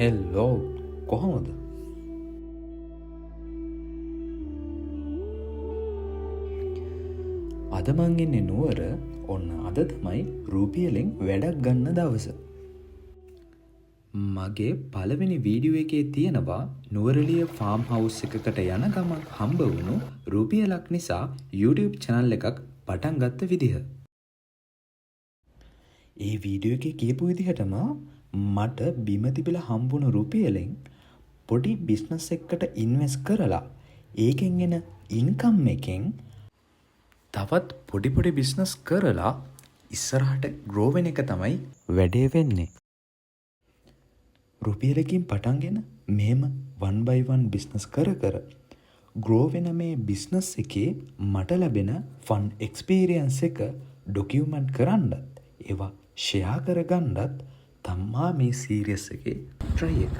හෙල්ලෝ කොහොමද? අද මං ඉන්නේ නුවර. ඔන්න අද තමයි රුපියලෙන් වැඩක් ගන්න දවස. මගේ පළවෙනි වීඩියෝ එකේ තියෙනවා නුවරඑළිය ෆාම් හවුස් එකකට යන ගමන් හම්බ වුණු රුපියලක් නිසා YouTube channel එකක් පටන් ගත්ත විදිහ. ඒ වීඩියෝ එකේ කියපු විදිහටම මට බිම තිබිලා හම්බුණු රුපියලෙන් පොඩි බිස්නස් එකකට ඉන්වෙස්ට් කරලා ඒකෙන් එන ඉන්කම් එකෙන් තවත් පොඩි බිස්නස් කරලා ඉස්සරහට ග්‍රෝ වෙන එක තමයි වැඩේ වෙන්නේ. රුපියලකින් පටන්ගෙන මෙහෙම 1 by 1 බිස්නස් කර ග්‍රෝ වෙන මේ බිස්නස් එකේ මට ලැබෙන ෆන් එක්ස්පීරියන්ස් එක ඩොකියුමන්ට් කරන්නත් ඒවා ෂෙයා කරගන්නත් තමා මේ සීරියස් එකේ ට්‍රයි එක.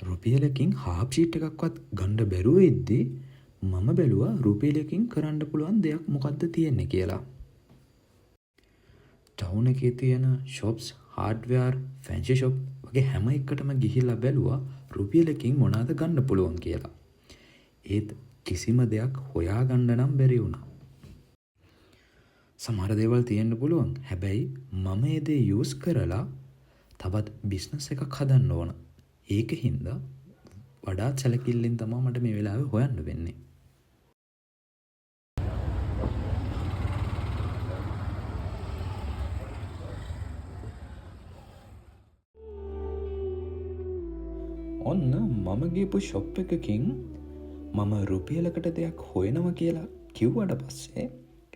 රුපියලකින් හාෆ් ෂීට් එකක්වත් ගන්න බැරුව ඉද්දී මම බැලුවා රුපියලකින් කරන්න පුළුවන් දෙයක් මොකද්ද තියෙන්නේ කියලා. ටවුන් එකේ තියෙන shops, hardware, fancy shop වගේ හැම එකටම ගිහිල්ලා බැලුවා රුපියලකින් මොනවද ගන්න පුළුවන් කියලා. ඒත් කිසිම දෙයක් හොයාගන්න නම් බැරි වුණා. සමහර දේවල් තියෙන්න පුළුවන්. හැබැයි මම ඒ දේ යූස් කරලා තවත් බිස්නස් එකක් හදන්න ඕන. ඒකින්ද වඩාත් සැලකිල්ලෙන් තමයි මට මේ වෙලාවේ හොයන්න වෙන්නේ. ඔන්න මම ගියපු ෂොප් එකකින් මම රුපියලකට දෙයක් හොයනවා කියලා කිව්වට පස්සේ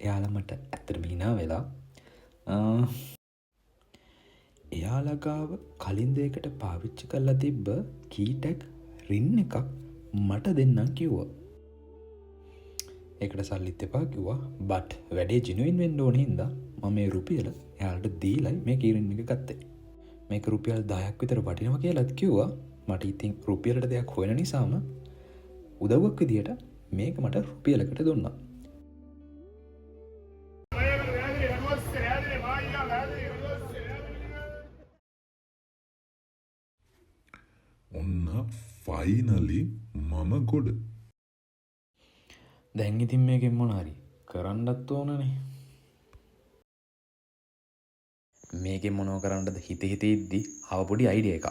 එයාලා මට ඇත්තටම hina වෙලා එයාලා ගාව කලින් දෙයකට පාවිච්චි කරලා තිබ්බ කීටැග් රින් එකක් මට දෙන්නම් කිව්වා. ඒකට සල්ලිත් එපා කිව්වා. බට් වැඩේ ජෙනුයින් වෙන්න ඕනේ හින්දා මම මේ රුපියල එයාලට දීලයි මේ කී රින් එක ගත්තේ. මේක රුපියල් 10ක් විතර වටිනවා කියලාත් කිව්වා. මට ඉතින් රුපියලට දෙයක් හොයන නිසාම උදව්වක් විදියට මේක මට රුපියලකට දුන්නා. ඔන්න ෆයිනලි මම ගොඩ. දැන් ඉතින් මේකෙන් මොන හරි කරන්නත් ඕනනේ. මේකෙන් මොනව කරන්නද හිත ඉද්දි ආව පොඩි අයිඩියා එකක්.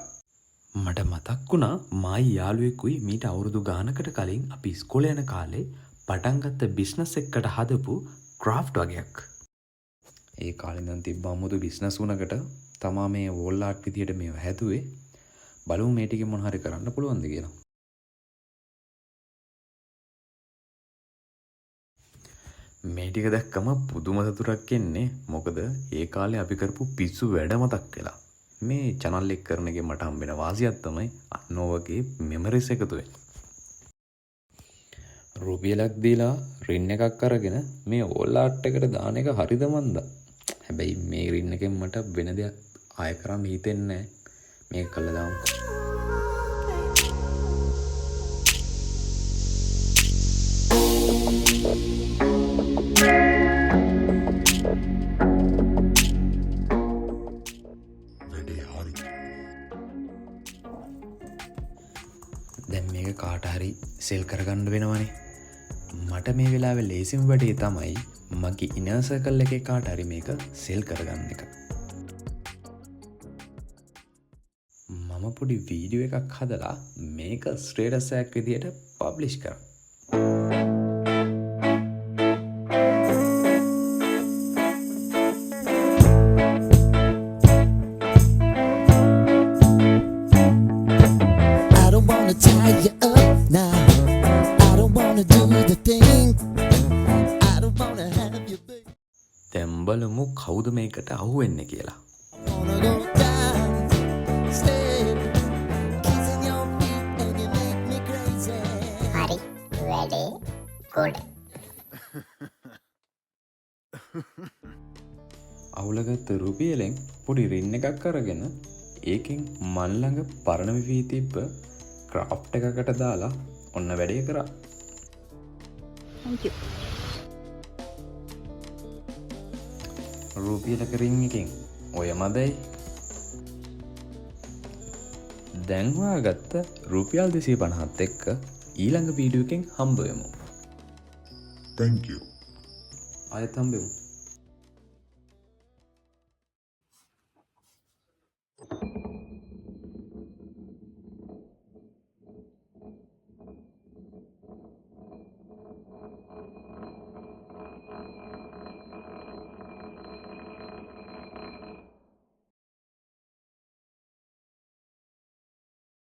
මට මතක් වුණා මායි යාළුවෙකුයි මීට අවුරුදු ගානකට කලින් අපි ඉස්කෝලේ යන කාලේ පටන් ගත්ත බිස්නස් එකකට හදපු ක්‍රාෆ්ට් වගේක්. ඒ කාලේ ඉඳන් තිබ්බ අමුතු බිස්නස් උනකට තමා මේ වෝල් ආර්ට් විදියට මේව හැදුවේ. බලමු මේ ටිකෙන් මොන හරි කරන්න පුළුවන්ද කියලා. මේ ටික දැක්කම පුදුම සතුටක් එන්නේ. මොකද ඒ කාලේ අපි කරපු පිස්සු වැඩ මතක් වෙලා. මේ channel එක කරන එකේ මට හම්බෙන වාසියක් තමයි අන්නෝ වගේ මෙමරිස් එකතු වෙන්නේ. රුපියලක් දීලා රින් එකක් අරගෙන මේ වෝල් ආර්ට් එකට දාන එක හරිද මන්දා. හැබැයි මේ රින් එකෙන් මට වෙන දෙයක් ආය කරන්න හිතෙන්නේ නැහැ. මේක කළා දාමු. දැන් මේක කාට හරි සෙල් කරගන්න වෙනවනේ. මට මේ වෙලාවේ ලේසිම වැඩේ තමයි මගේ ඉනර් සර්කල් එකේ කාට හරි මේක සෙල් කරගන්න එක. මම පොඩි වීඩියෝ එකක් හදලා මේක ස්ටේටස් එකක් විදියට පබ්ලිෂ් කරා. දැන් බලමු කවුද මේකට අහුවෙන්නේ කියලා. හරි වැඩේ ගොඩ. අවුලගත්ත රුපියලෙන් පොඩි රින් එකක් අරගෙන ඒකෙන් මන් ළඟ පරණ වී තිබ්බ ක්‍රාෆ්ට් එකකට දාලා ඔන්න වැඩේ කරා. Thank you. රුපියලක රින් එකෙන් ඔය මදයි. දැන් හොයාගත්ත රුපියල් 250ත් එක්ක ඊළඟ වීඩියෝ එකෙන් හම්බ වෙමු. thank you. ආයෙත් හම්බෙමු.